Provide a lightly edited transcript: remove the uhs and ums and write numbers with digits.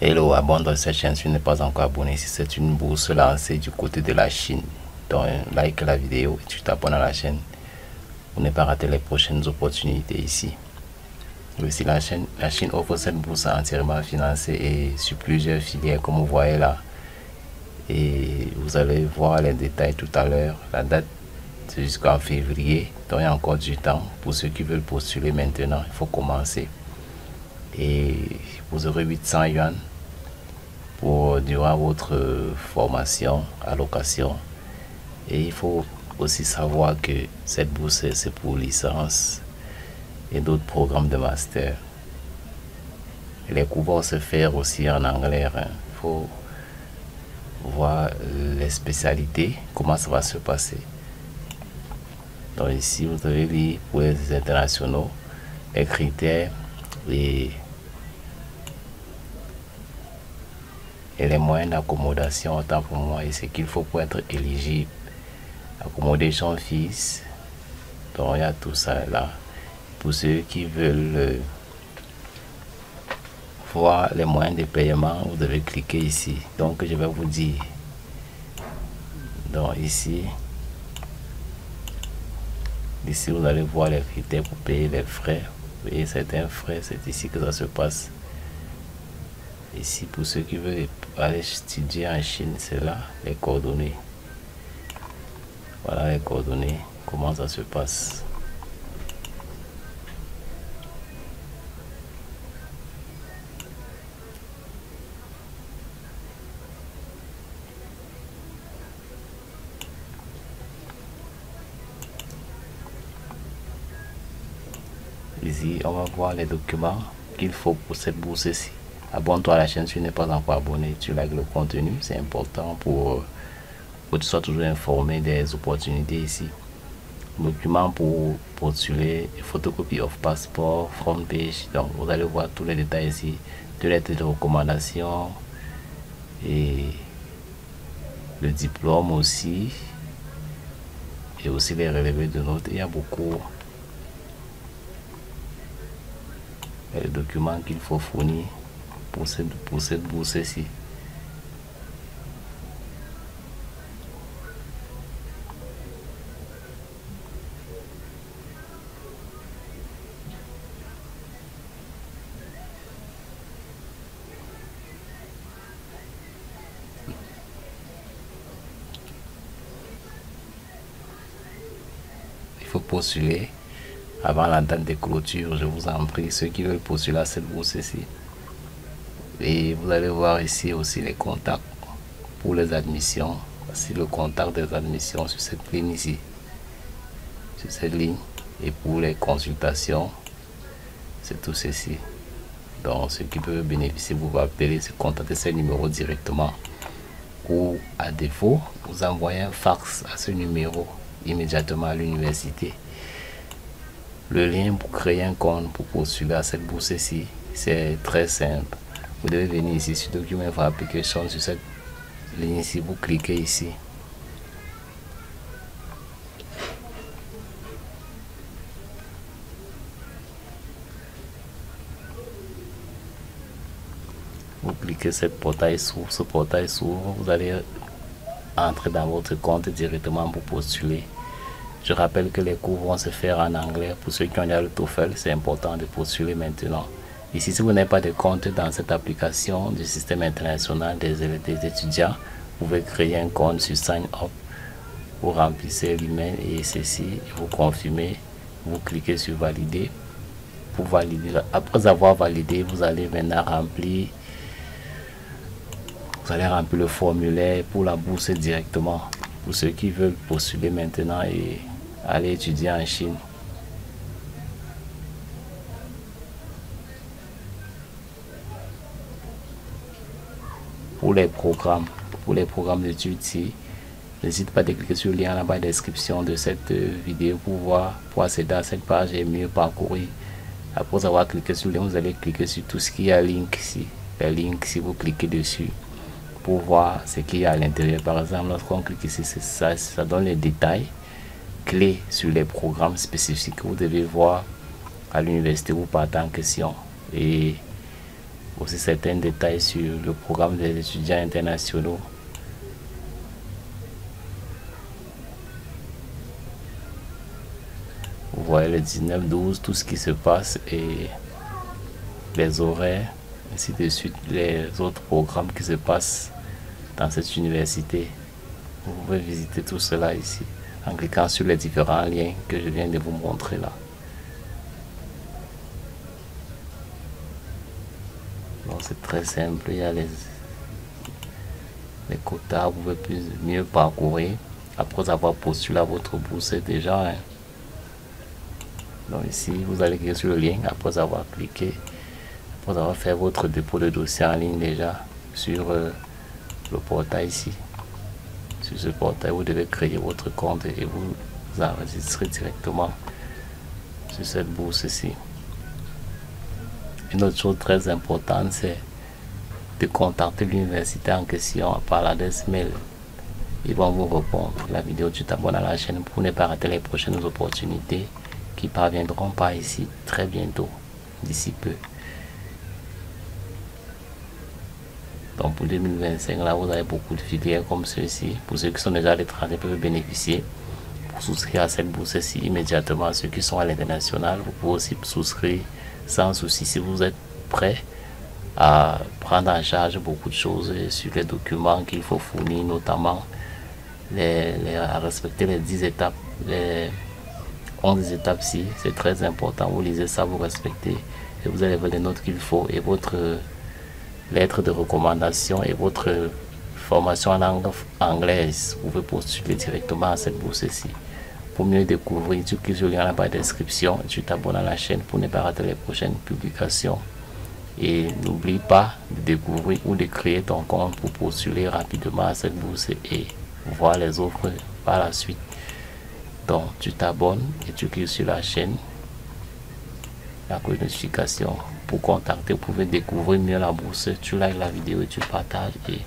Hello, abonne cette chaîne si tu n'es pas encore abonné. Si c'est une bourse lancée du côté de la Chine, donc like la vidéo et tu t'abonnes à la chaîne pour ne pas rater les prochaines opportunités ici. Aussi, la Chine offre cette bourse entièrement financée et sur plusieurs filières comme vous voyez là. Et vous allez voir les détails tout à l'heure. La date c'est jusqu'en février, donc il y a encore du temps. Pour ceux qui veulent postuler maintenant, il faut commencer. Et vous aurez 800 yuan pour durant votre formation, allocation. Et il faut aussi savoir que cette bourse c'est pour licence et d'autres programmes de master. Et les cours vont se faire aussi en anglais. Il faut voir les spécialités, comment ça va se passer. Donc ici vous devez lire pour les internationaux les critères et les moyens d'accommodation autant pour moi et ce qu'il faut pour être éligible. Accommodation fees, donc il y a tout ça là. Pour ceux qui veulent voir les moyens de paiement, vous devez cliquer ici. Donc je vais vous dire. Donc ici vous allez voir les critères pour payer les frais. Vous voyez certains frais, c'est ici que ça se passe. Ici pour ceux qui veulent aller étudier en Chine, c'est là les coordonnées. Voilà les coordonnées, comment ça se passe. Ici, on va voir les documents qu'il faut pour cette bourse-ci. Abonne-toi à la chaîne si tu n'es pas encore abonné. Tu likes le contenu, c'est important pour que tu sois toujours informé des opportunités ici. Documents pour postuler, photocopie of passeport, front page. Donc, vous allez voir tous les détails ici, de lettres de recommandation et le diplôme aussi, et aussi les relevés de notes. Il y a beaucoup de documents qu'il faut fournir pour cette bourse-ci. Il faut postuler avant la date de clôture, je vous en prie, ceux qui veulent postuler à cette bourse-ci. Et vous allez voir ici aussi les contacts pour les admissions. Voici le contact des admissions sur cette ligne ici, sur cette ligne. Et pour les consultations, c'est tout ceci. Donc ceux qui peuvent bénéficier, vous pouvez appeler, contacter ces numéros directement. Ou à défaut, vous envoyez un fax à ce numéro immédiatement à l'université. Le lien pour créer un compte pour postuler à cette bourse-ci, c'est très simple. Vous devez venir ici sur Document for Application, sur cette ligne ici, vous cliquez ici. Vous cliquez ce portail s'ouvre, vous allez entrer dans votre compte directement pour postuler. Je rappelle que les cours vont se faire en anglais. Pour ceux qui ont déjà le TOEFL, c'est important de postuler maintenant. Ici, si vous n'avez pas de compte dans cette application du système international des étudiants, vous pouvez créer un compte sur Sign Up. Vous remplissez l'email et ceci, vous confirmez, vous cliquez sur Valider. Pour valider, après avoir validé, vous allez maintenant remplir. Vous allez remplir le formulaire pour la bourse directement. Pour ceux qui veulent postuler maintenant et aller étudier en Chine. Pour les programmes d'études ici, n'hésite pas à cliquer sur le lien en bas de la description de cette vidéo pour accéder à cette page et mieux parcourir. Après avoir cliqué sur le lien, vous allez cliquer sur tout ce qui est à link ici. Les links, si vous cliquez dessus, pour voir ce qu'il y a à l'intérieur. Par exemple, lorsqu'on clique ici, ça donne les détails clés sur les programmes spécifiques que vous devez voir à l'université où vous partez en question. Et aussi certains détails sur le programme des étudiants internationaux. Vous voyez le 19-12, tout ce qui se passe et les horaires, ainsi de suite, les autres programmes qui se passent dans cette université. Vous pouvez visiter tout cela ici en cliquant sur les différents liens que je viens de vous montrer là. Donc c'est très simple, il y a les quotas, vous pouvez mieux parcourir après avoir postulé à votre bourse déjà. Donc ici, vous allez cliquer sur le lien après avoir cliqué, après avoir fait votre dépôt de dossier en ligne déjà sur le portail ici. Sur ce portail, vous devez créer votre compte et vous enregistrer directement sur cette bourse ici. Une autre chose très importante, c'est de contacter l'université en question par l'adresse mail. Ils vont vous répondre. La vidéo, tu t'abonnes à la chaîne pour ne pas rater les prochaines opportunités qui parviendront par ici très bientôt, d'ici peu. Donc pour 2025, là, vous avez beaucoup de filières comme ceci. Pour ceux qui sont déjà à l'étranger, peuvent bénéficier. Pour souscrire à cette bourse-ci immédiatement, ceux qui sont à l'international, vous pouvez aussi souscrire sans souci si vous êtes prêt à prendre en charge beaucoup de choses sur les documents qu'il faut fournir, notamment à respecter les 10 étapes, les 11 étapes si c'est très important. Vous lisez ça, vous respectez et vous allez voir les notes qu'il faut et votre lettre de recommandation et votre formation en langue anglaise. Vous pouvez postuler directement à cette bourse-ci. Pour mieux découvrir, tu cliques sur le lien dans la barre de description et tu t'abonnes à la chaîne pour ne pas rater les prochaines publications. Et n'oublie pas de découvrir ou de créer ton compte pour postuler rapidement à cette bourse et voir les offres par la suite. Donc tu t'abonnes et tu cliques sur la chaîne, la cloche de notification pour contacter, vous pouvez découvrir mieux la bourse. Tu likes la vidéo et tu partages et